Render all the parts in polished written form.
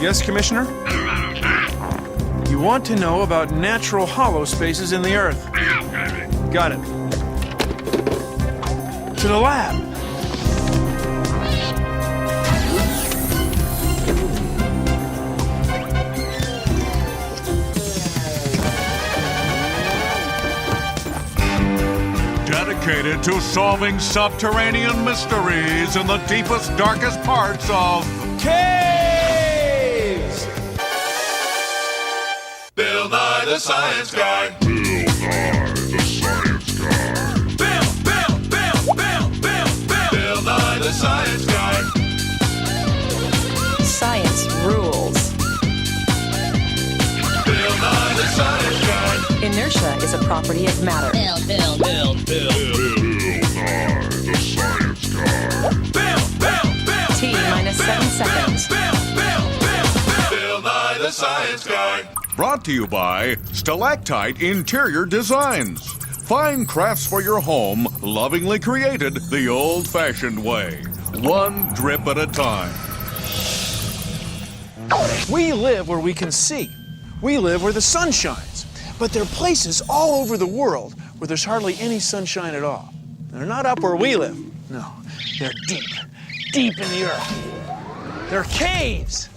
Yes, Commissioner? You want to know about natural hollow spaces in the Earth. Got it. To the lab. Dedicated to solving subterranean mysteries in the deepest, darkest parts of Caves! Bill Nye the Science Guy. Bill Nye the Science Guy. Bill Nye the Science Guy. Science rules. Bill Nye the Science Guy. Inertia is a property of matter. Bill Nye the Science Guy. T minus 7 seconds. Bill Nye the Science Guy. Brought to you by Stalactite Interior Designs. Fine crafts for your home, lovingly created the old-fashioned way. One drip at a time. We live where we can see. We live where the sun shines. But there are places all over the world where there's hardly any sunshine at all. They're not up where we live. No, they're deep, deep in the earth. They're caves.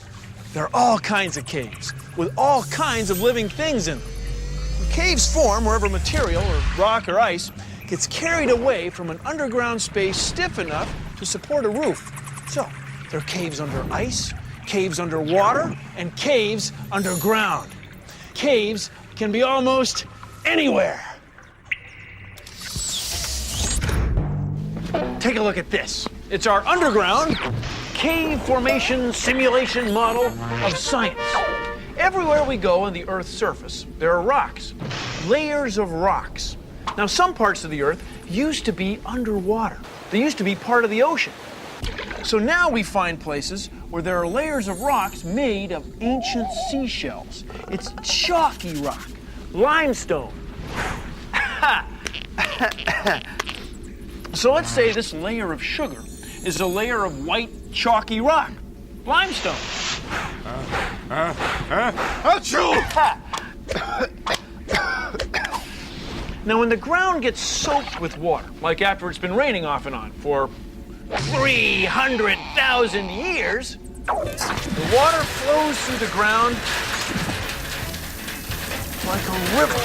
There are all kinds of caves with all kinds of living things in them. Caves form wherever material, or rock or ice, gets carried away from an underground space stiff enough to support a roof. So, there are caves under ice, caves under water, and caves underground. Caves can be almost anywhere. Take a look at this. It's our underground cave formation simulation model of science. Everywhere we go on the Earth's surface, there are rocks, layers of rocks. Now, some parts of the Earth used to be underwater. They used to be part of the ocean. So now we find places where there are layers of rocks made of ancient seashells. It's chalky rock, limestone. So let's say this layer of sugar is a layer of white, chalky rock, limestone. Now, when the ground gets soaked with water, like after it's been raining off and on for 300,000 years, the water flows through the ground like a river.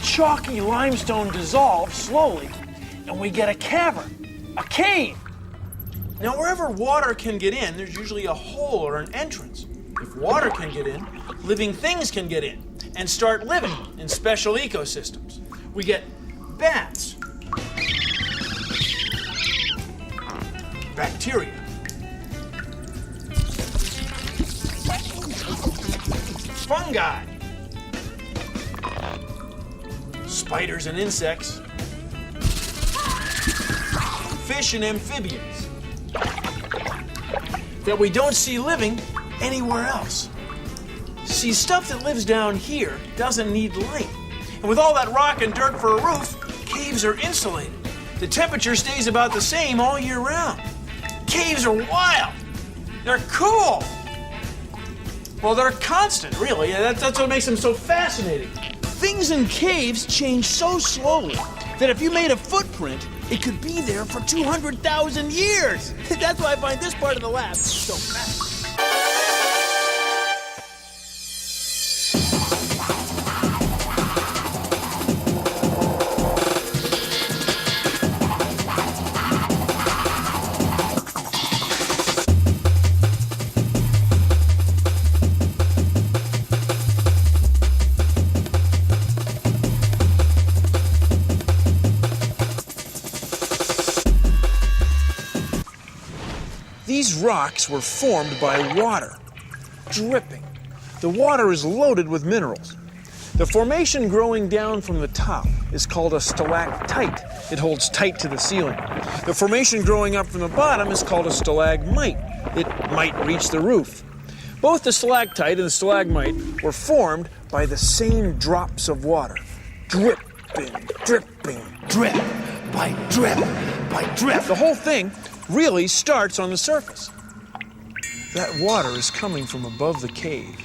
Chalky limestone dissolves slowly, and we get a cavern, a cave. Now, wherever water can get in, there's usually a hole or an entrance. If water can get in, living things can get in and start living in special ecosystems. We get bats, bacteria, fungi, spiders and insects, fish and amphibians that we don't see living anywhere else. See, stuff that lives down here doesn't need light. And with all that rock and dirt for a roof, caves are insulated. The temperature stays about the same all year round. Caves are wild. They're cool. Well, they're constant, really. That's what makes them so fascinating. Things in caves change so slowly that if you made a footprint, it could be there for 200,000 years. That's why I find this part of the lab so fascinating. These rocks were formed by water. dripping. The water is loaded with minerals. The formation growing down from the top is called a stalactite. It holds tight to the ceiling. The formation growing up from the bottom is called a stalagmite. It might reach the roof. Both the stalactite and the stalagmite were formed by the same drops of water. Dripping, dripping, drip by drip by drip. The whole thing really starts on the surface. That water is coming from above the cave.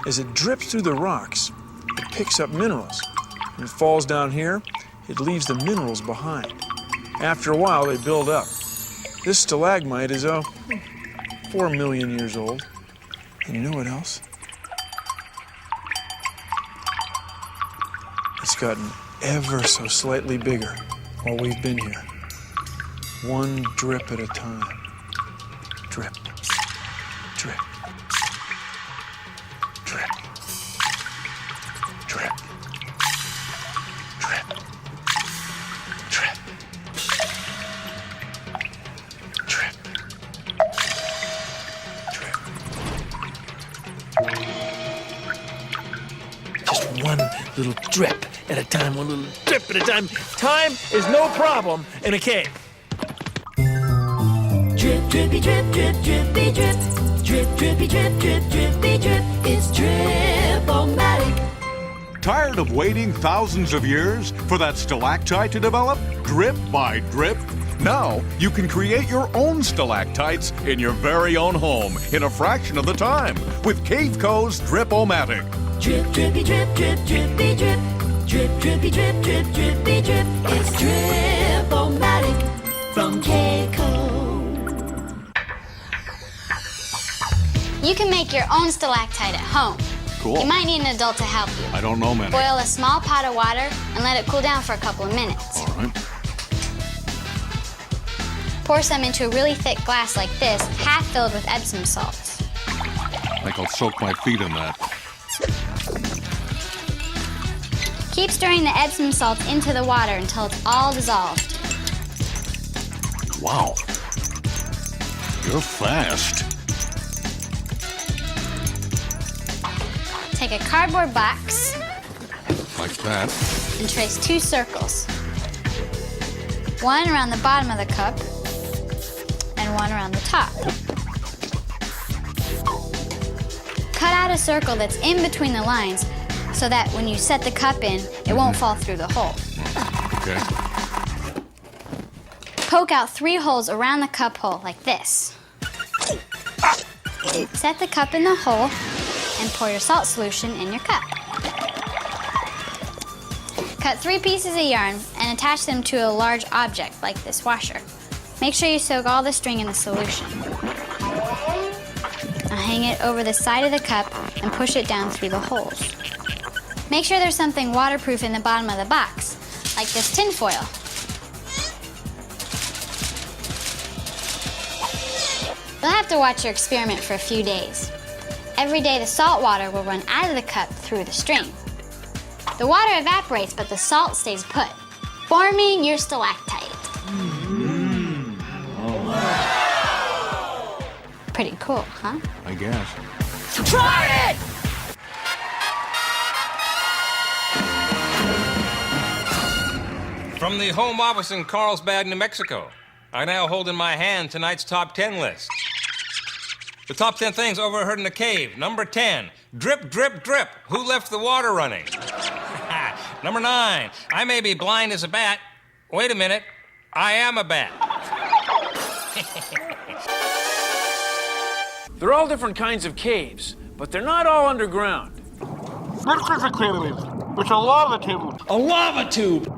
As it drips through the rocks, it picks up minerals. When it falls down here, it leaves the minerals behind. After a while, they build up. This stalagmite is, 4 million years old. And you know what else? It's gotten ever so slightly bigger while we've been here. One drip at a time. Drip, drip, drip, drip, drip, drip, drip, drip. Just one little drip at a time, one little drip at a time. Time is no problem in a cave. Drip, drippy, drip, drip, drippy, drip. Drip, drippy, drip, drip, drippy, drip. It's Drip-O-Matic. Tired of waiting thousands of years for that stalactite to develop, drip by drip? Now you can create your own stalactites in your very own home in a fraction of the time with Cave Co's Drip-O-Matic. Drip, drippy, drip, drip, drippy, drip. Drip, drippy, drip, drip, drippy, drip. It's Drip-O-Matic from Keiko. You can make your own stalactite at home. Cool. You might need an adult to help you. I don't know many. Boil a small pot of water and let it cool down for a couple of minutes. All right. Pour some into a really thick glass like this, half filled with Epsom salts. I think I'll soak my feet in that. Keep stirring the Epsom salts into the water until it's all dissolved. Wow. You're fast. Take a cardboard box Like that. and trace 2 circles. One around the bottom of the cup and one around the top. Cut out a circle that's in between the lines so that when you set the cup in, it won't fall through the hole. Okay. Poke out 3 holes around the cup hole like this. Set the cup in the hole and pour your salt solution in your cup. Cut 3 pieces of yarn and attach them to a large object like this washer. Make sure you soak all the string in the solution. Now hang it over the side of the cup and push it down through the holes. Make sure there's something waterproof in the bottom of the box, like this tin foil. You'll have to watch your experiment for a few days. Every day the salt water will run out of the cup through the string. The water evaporates, but the salt stays put, forming your stalactite. Pretty cool, huh? I guess. Try it! From the home office in Carlsbad, New Mexico, I now hold in my hand tonight's top 10 list. The top 10 things overheard in the cave. Number 10, drip, drip, drip. Who left the water running? Number 9, I may be blind as a bat. Wait a minute, I am a bat. They're all different kinds of caves, but they're not all underground. This is a cave. It's a lava tube. A lava tube!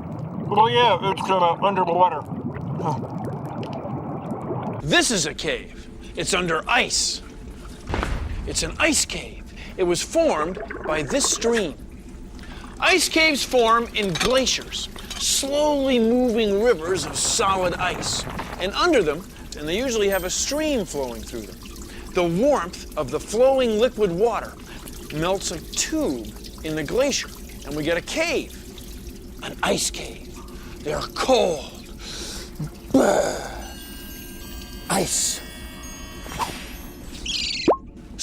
Well, yeah, it's under the water. This is a cave. It's under ice. It's an ice cave. It was formed by this stream. Ice caves form in glaciers, slowly moving rivers of solid ice. And under them, and they usually have a stream flowing through them, the warmth of the flowing liquid water melts a tube in the glacier, and we get a cave, an ice cave. They're cold. Ice.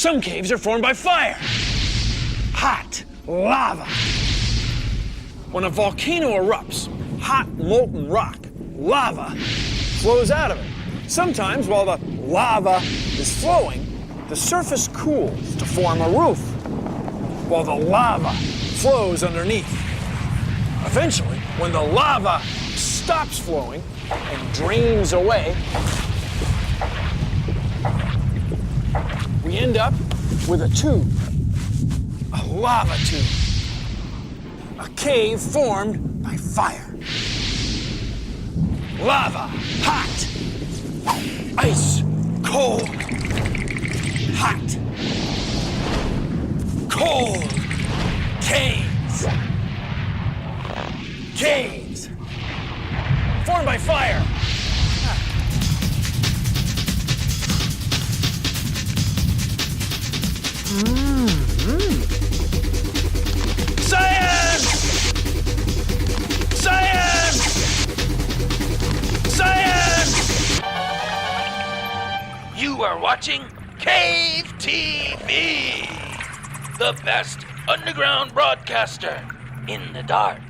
Some caves are formed by fire. Hot lava. When a volcano erupts, hot molten rock, lava, flows out of it. Sometimes while the lava is flowing, the surface cools to form a roof, while the lava flows underneath. Eventually, when the lava stops flowing and drains away, we end up with a tube, a lava tube, a cave formed by fire. Lava, hot, ice, cold, hot, cold, caves, caves, formed by fire. Science! Science! Science! You are watching Cave TV, the best underground broadcaster in the dark.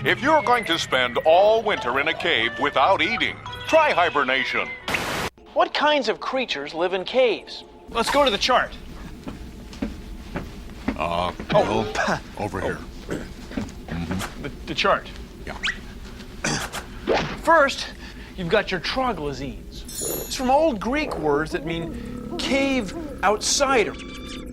If you're going to spend all winter in a cave without eating, try hibernation. What kinds of creatures live in caves? Let's go to the chart. Bill, over here. The chart. Yeah. First, you've got your troglodytes. It's from old Greek words that mean cave outsider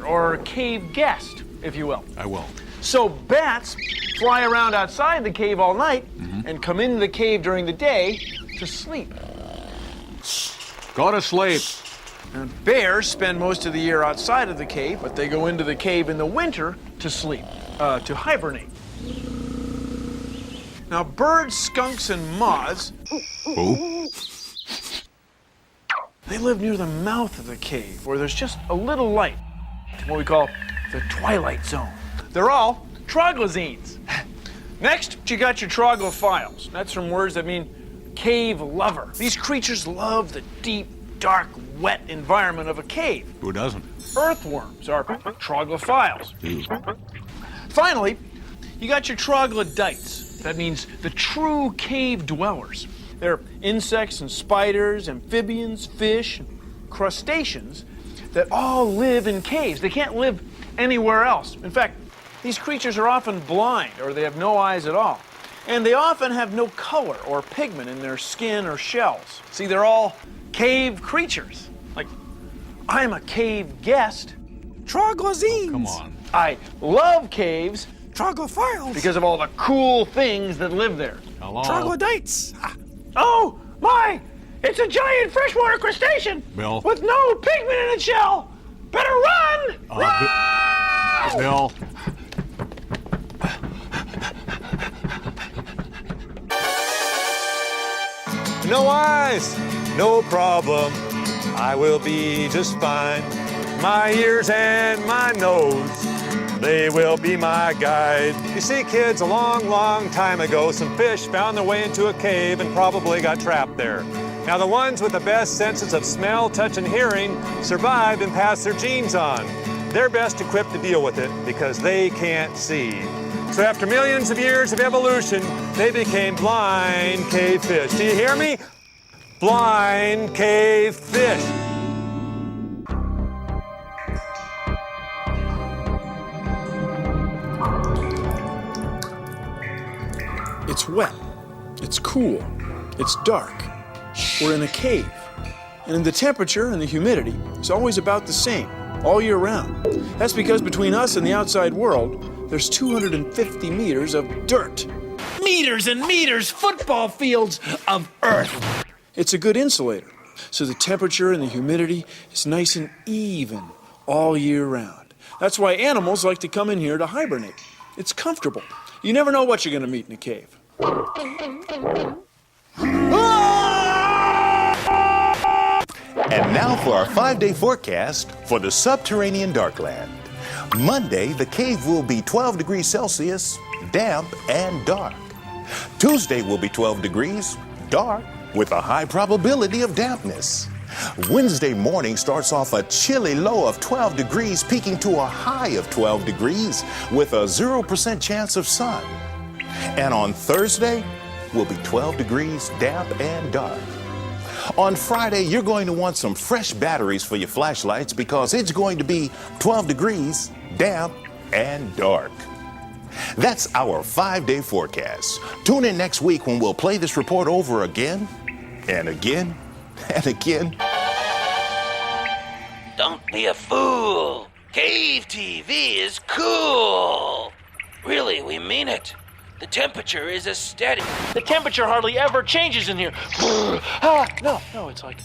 or cave guest, if you will. I will. So bats fly around outside the cave all night and come into the cave during the day to sleep. Go to sleep. And bears spend most of the year outside of the cave, but they go into the cave in the winter to sleep, to hibernate. Now, birds, skunks, and moths, Who? they live near the mouth of the cave, where there's just a little light, what we call the twilight zone. They're all troglodytes. Next, you got your troglophiles. That's from words that mean cave lover. These creatures love the deep, dark, wet environment of a cave. Who doesn't? Earthworms are troglophiles. Finally, you got your troglodytes. That means the true cave dwellers. They're insects and spiders, amphibians, fish, and crustaceans that all live in caves. They can't live anywhere else. In fact, these creatures are often blind or they have no eyes at all. And they often have no color or pigment in their skin or shells. See, they're all cave creatures. Like, I'm a cave guest. Troglodytes. Come on. I love caves Troglophiles. because of all the cool things that live there. Hello. Troglodytes. Oh, my! It's a giant freshwater crustacean Bill. with no pigment in its shell. Better run! Run! Bill. No eyes, no problem. I will be just fine. My ears and my nose, they will be my guide. You see, kids, a long, long time ago, some fish found their way into a cave and probably got trapped there. Now, the ones with the best senses of smell, touch, and hearing survived and passed their genes on. They're best equipped to deal with it because they can't see. So after millions of years of evolution, they became blind cave fish. Do you hear me? Blind cave fish. It's wet. It's cool. It's dark. We're in a cave. And the temperature and the humidity is always about the same all year round. That's because between us and the outside world, there's 250 meters of dirt. Meters and meters, football fields of earth. It's a good insulator, so the temperature and the humidity is nice and even all year round. That's why animals like to come in here to hibernate. It's comfortable. You never know what you're going to meet in a cave. And now for our 5-day forecast for the subterranean Darkland. Monday, the cave will be 12 degrees Celsius, damp and dark. Tuesday will be 12 degrees, dark, with a high probability of dampness. Wednesday morning starts off a chilly low of 12 degrees, peaking to a high of 12 degrees with a 0% chance of sun. And on Thursday will be 12 degrees, damp and dark. On Friday, you're going to want some fresh batteries for your flashlights because it's going to be 12 degrees, damp and dark. That's our 5-day forecast. Tune in next week when we'll play this report over again and again and again. Don't be a fool. Cave TV is cool. Really, we mean it. The temperature is a steady. The temperature hardly ever changes in here. No, it's like,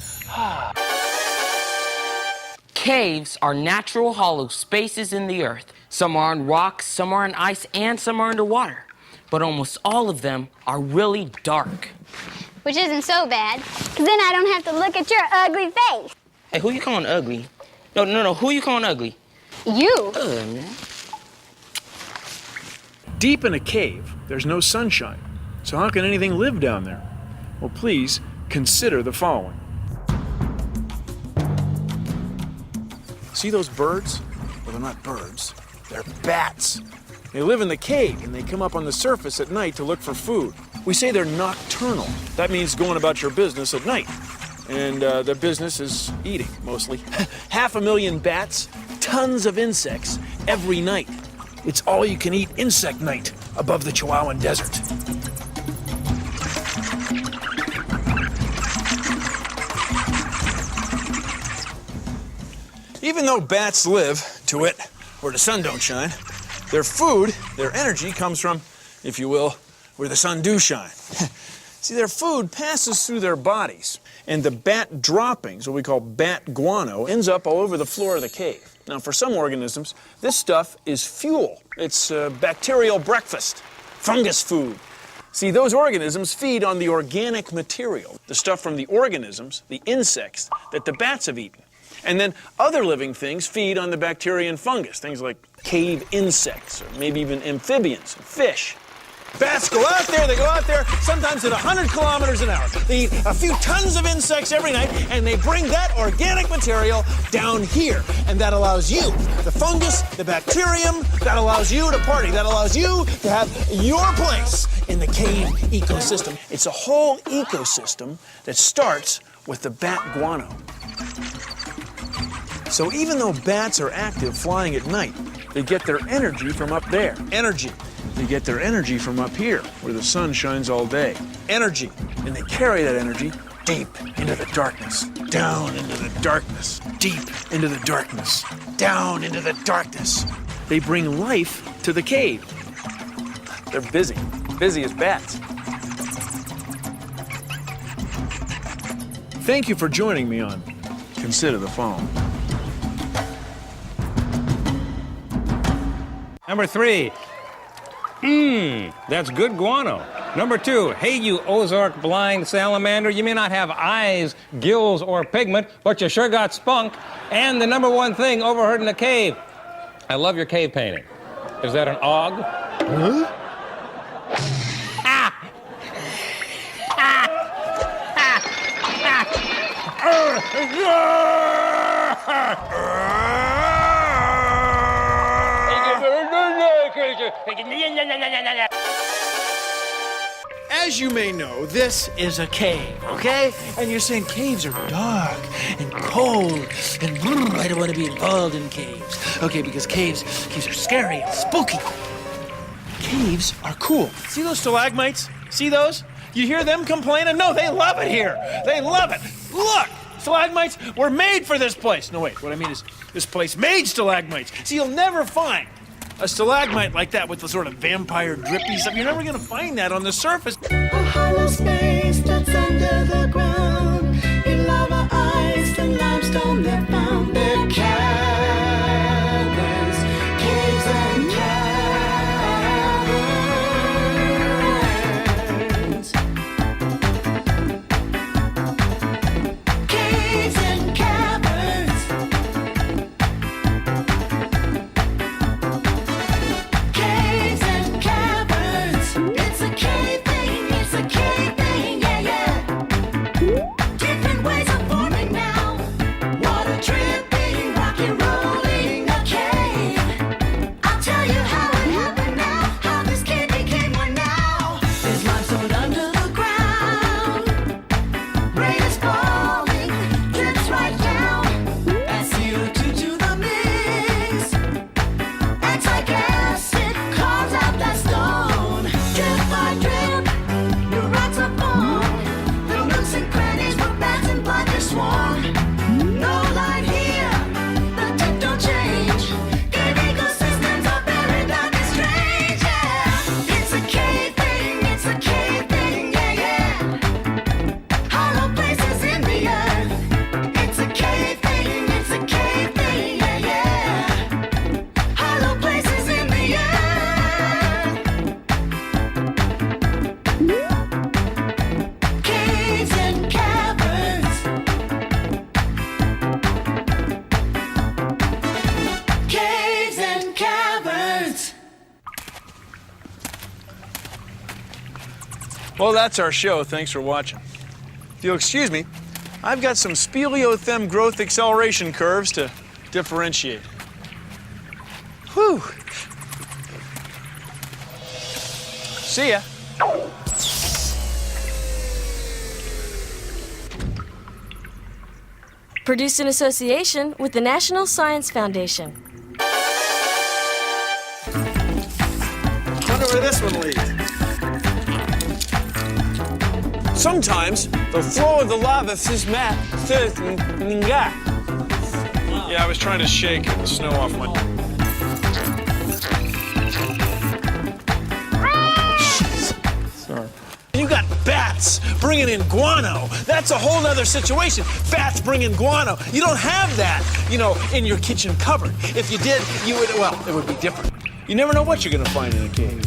Caves are natural hollow spaces in the earth. Some are on rocks, some are on ice, and some are underwater. But almost all of them are really dark. Which isn't so bad, because then I don't have to look at your ugly face. Hey, who you calling ugly? No, who you calling ugly? You? Man. Deep in a cave, there's no sunshine. So how can anything live down there? Well, please consider the following. See those birds? Well, they're not birds. They're bats. They live in the cave, and they come up on the surface at night to look for food. We say they're nocturnal. That means going about your business at night. And their business is eating, mostly. 500,000 bats, tons of insects every night. It's all-you-can-eat insect night above the Chihuahuan Desert. Even though bats live, to wit, where the sun don't shine, their food, their energy comes from, if you will, where the sun do shine. See, their food passes through their bodies, and the bat droppings, what we call bat guano, ends up all over the floor of the cave. Now, for some organisms, this stuff is fuel. It's bacterial breakfast, fungus food. See, those organisms feed on the organic material, the stuff from the organisms, the insects, that the bats have eaten. And then other living things feed on the bacteria and fungus, things like cave insects, or maybe even amphibians and fish. Bats go out there, they go out there, sometimes at 100 kilometers an hour. They eat a few tons of insects every night, and they bring that organic material down here. And that allows you, the fungus, the bacterium, that allows you to party. That allows you to have your place in the cave ecosystem. It's a whole ecosystem that starts with the bat guano. So even though bats are active flying at night, they get their energy from up there. Energy. They get their energy from up here, where the sun shines all day. Energy. And they carry that energy deep into the darkness. Down into the darkness. Deep into the darkness. Down into the darkness. They bring life to the cave. They're busy. Busy as bats. Thank you for joining me on Consider the Phone. Number 3. That's good guano. Number 2, hey, you Ozark blind salamander, you may not have eyes, gills, or pigment, but you sure got spunk. And the number 1 thing overheard in the cave. I love your cave painting. Is that an og? Huh? As you may know, this is a cave, okay? And you're saying caves are dark and cold and I don't want to be involved in caves. Okay, because caves are scary and spooky. Caves are cool. See those stalagmites? See those? You hear them complaining? No, they love it here. They love it. Look, stalagmites were made for this place. No, wait, what I mean is this place made stalagmites. See, you'll never find a stalagmite like that with the sort of vampire drippy stuff. You're never going to find that on the surface. A hollow space that's under the ground. In lava, ice, and limestone they're found. They're caverns, caves and caverns. Caves and caverns. Caves and caverns. It's a cave thing, yeah, yeah. Well, that's our show. Thanks for watching. If you'll excuse me, I've got some speleothem growth acceleration curves to differentiate. Whew. See ya. Produced in association with the National Science Foundation. Wonder where this one leads. Sometimes the flow of the lava is Yeah, I was trying to shake the snow off my. Sorry. You got bats bringing in guano. That's a whole other situation. Bats bringing guano. You don't have that, in your kitchen cupboard. If you did, you would, well, it would be different. You never know what you're gonna find in a cave.